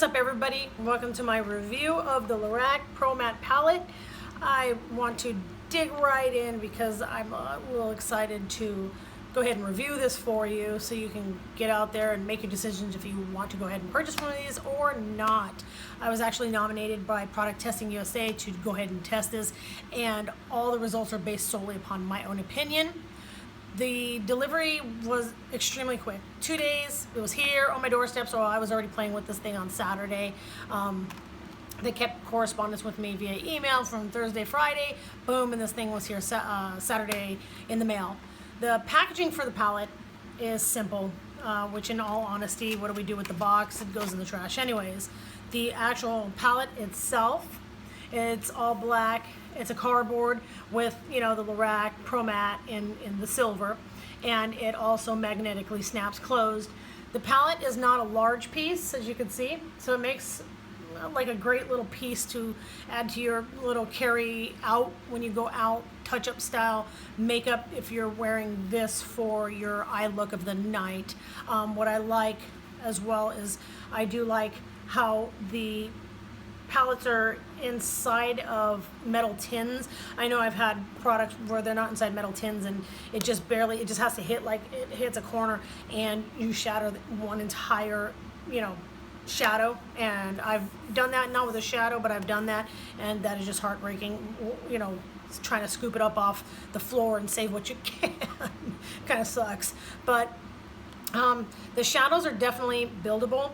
What's up, everybody? Welcome to my review of the LORAC Pro Matte Palette. I want to dig right in because I'm a little excited to go ahead and review this for you so you can get out there and make your decisions if you want to go ahead and purchase one of these or not. I was actually nominated by Product Testing USA to go ahead and test this, and all the results are based solely upon my own opinion. The delivery was extremely quick. 2 days, it was here on my doorstep, so I was already playing with this thing on Saturday. They kept correspondence with me via email from Thursday, Friday, boom, and this thing was here Saturday in the mail. The packaging for the palette is simple, which in all honesty, what do we do with the box? It goes in the trash anyways. The actual palette itself, it's all black. It's a cardboard with, the LORAC Pro Matte in the silver, and it also magnetically snaps closed. The palette is not a large piece, as you can see, so it makes like a great little piece to add to your little carry out when you go out, touch-up style makeup if you're wearing this for your eye look of the night. What I like as well is I do like how the palettes are inside of metal tins. I know I've had products where they're not inside metal tins and it just has to hit, like it hits a corner and you shatter one entire, shadow. And I've done that, not with a shadow, but I've done that, and that is just heartbreaking, trying to scoop it up off the floor and save what you can. Kind of sucks. But the shadows are definitely buildable.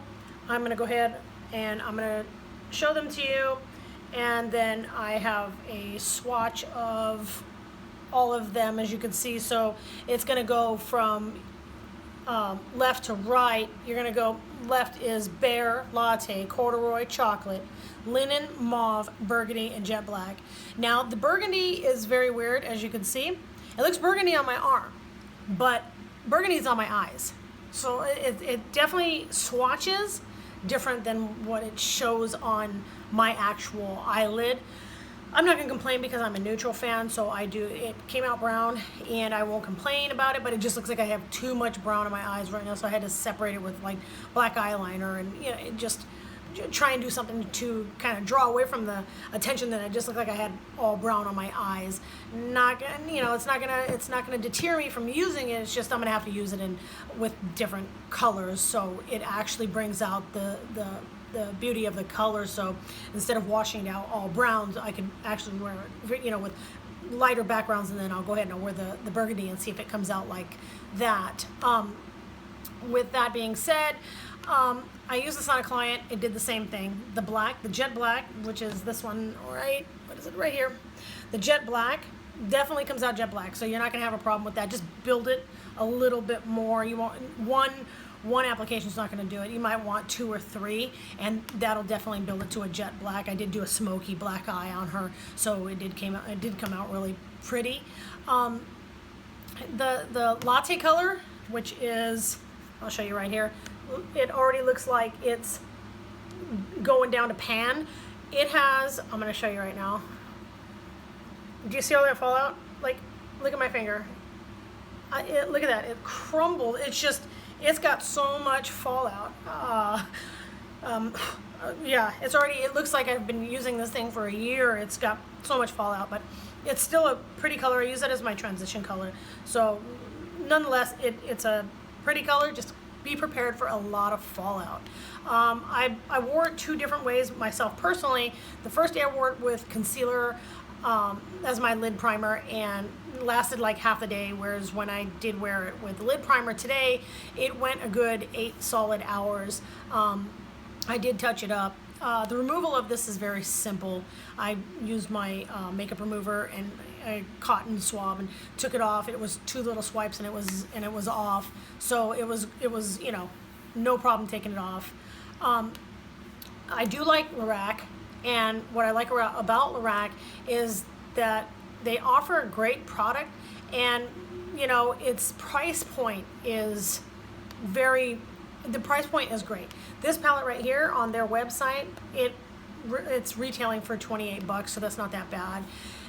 I'm gonna go ahead and I'm gonna show them to you, and then I have a swatch of all of them, as you can see. So it's going to go from left to right. You're going to go left is Bear, Latte, Corduroy, Chocolate, Linen, Mauve, Burgundy, and Jet Black. Now the burgundy is very weird, as you can see. It looks burgundy on my arm, but burgundy is on my eyes. So it definitely swatches different than what it shows on my actual eyelid. I'm not gonna complain because I'm a neutral fan, so it came out brown and I won't complain about it, but it just looks like I have too much brown in my eyes right now, so I had to separate it with like black eyeliner, and it just try and do something to kind of draw away from the attention that I just looked like I had all brown on my eyes. Not gonna, it's not gonna deter me from using it. It's just I'm gonna have to use it with different colors, so it actually brings out the beauty of the color. So instead of washing it out all browns, I can actually wear it, with lighter backgrounds, and then I'll go ahead and I'll wear the burgundy and see if it comes out like that. With that being said, I used this on a client. It did the same thing. The jet black, which is this one, right? What is it right here? The jet black definitely comes out jet black, so you're not gonna have a problem with that. Just build it a little bit more. You want one application is not gonna do it. You might want 2 or 3, and that'll definitely build it to a jet black. I did do a smoky black eye on her, so it did come out really pretty. The latte color, which is, I'll show you right here. It already looks like it's going down to pan. It has, I'm gonna show you right now. Do you see all that fallout? Like, look at my finger. Look at that, it crumbled. It's got so much fallout. Yeah, it looks like I've been using this thing for a year. It's got so much fallout, but it's still a pretty color. I use that as my transition color. So nonetheless, it's a pretty color. Just be prepared for a lot of fallout. I wore it 2 different ways myself personally. The first day I wore it with concealer as my lid primer, and lasted like half the day, whereas when I did wear it with the lid primer today, it went a good 8 solid hours. I did touch it up. The removal of this is very simple. I used my makeup remover and a cotton swab and took it off. It was 2 little swipes and it was off. So it was no problem taking it off. I do like LORAC, and what I like about LORAC is that they offer a great product, and its price point is the price point is great. This palette right here on their website, it's retailing for 28 bucks, so that's not that bad.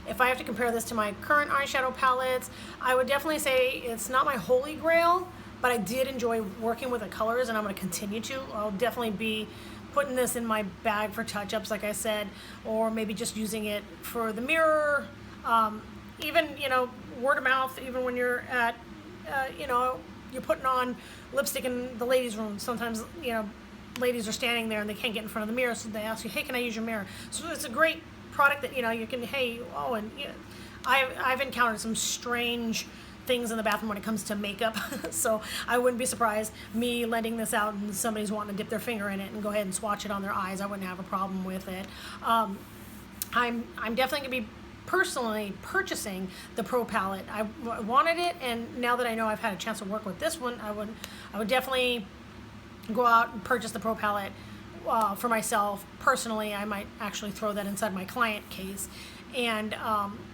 If I have to compare this to my current eyeshadow palettes, I would definitely say it's not my holy grail, but I did enjoy working with the colors, and I'm going to continue to. I'll definitely be putting this in my bag for touch-ups, like I said, or maybe just using it for the mirror. Even, word of mouth, even when you're at, you're putting on lipstick in the ladies' room. Sometimes, ladies are standing there and they can't get in front of the mirror, so they ask you, hey, can I use your mirror? So it's a great product that, you can, I've encountered some strange things in the bathroom when it comes to makeup, so I wouldn't be surprised me lending this out and somebody's wanting to dip their finger in it and go ahead and swatch it on their eyes. I wouldn't have a problem with it. I'm definitely going to be personally purchasing the Pro Palette. I wanted it, and now that I know I've had a chance to work with this one, I would definitely go out and purchase the Pro Palette for myself. Personally, I might actually throw that inside my client case. And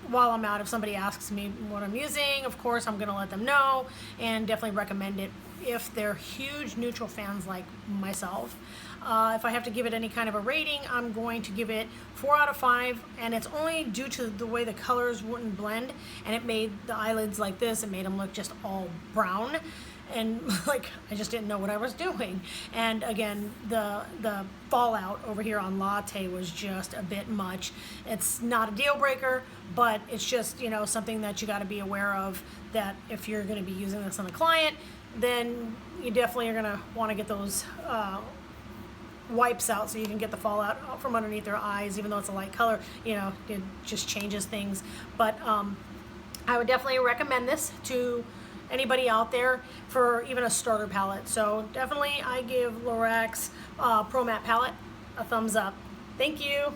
while I'm out, if somebody asks me what I'm using, of course, I'm going to let them know and definitely recommend it if they're huge neutral fans like myself. If I have to give it any kind of a rating, I'm going to give it 4 out of 5, and it's only due to the way the colors wouldn't blend, and it made the eyelids like this. It made them look just all brown, and like I just didn't know what I was doing. And again, the fallout over here on Latte was just a bit much. It's not a deal breaker, but it's just something that you got to be aware of, that if you're going to be using this on a client, then you definitely are going to want to get those wipes out so you can get the fallout from underneath their eyes. Even though it's a light color, it just changes things. But I would definitely recommend this to anybody out there for even a starter palette. So definitely I give LORAC's Pro Matte Palette a thumbs up. Thank you.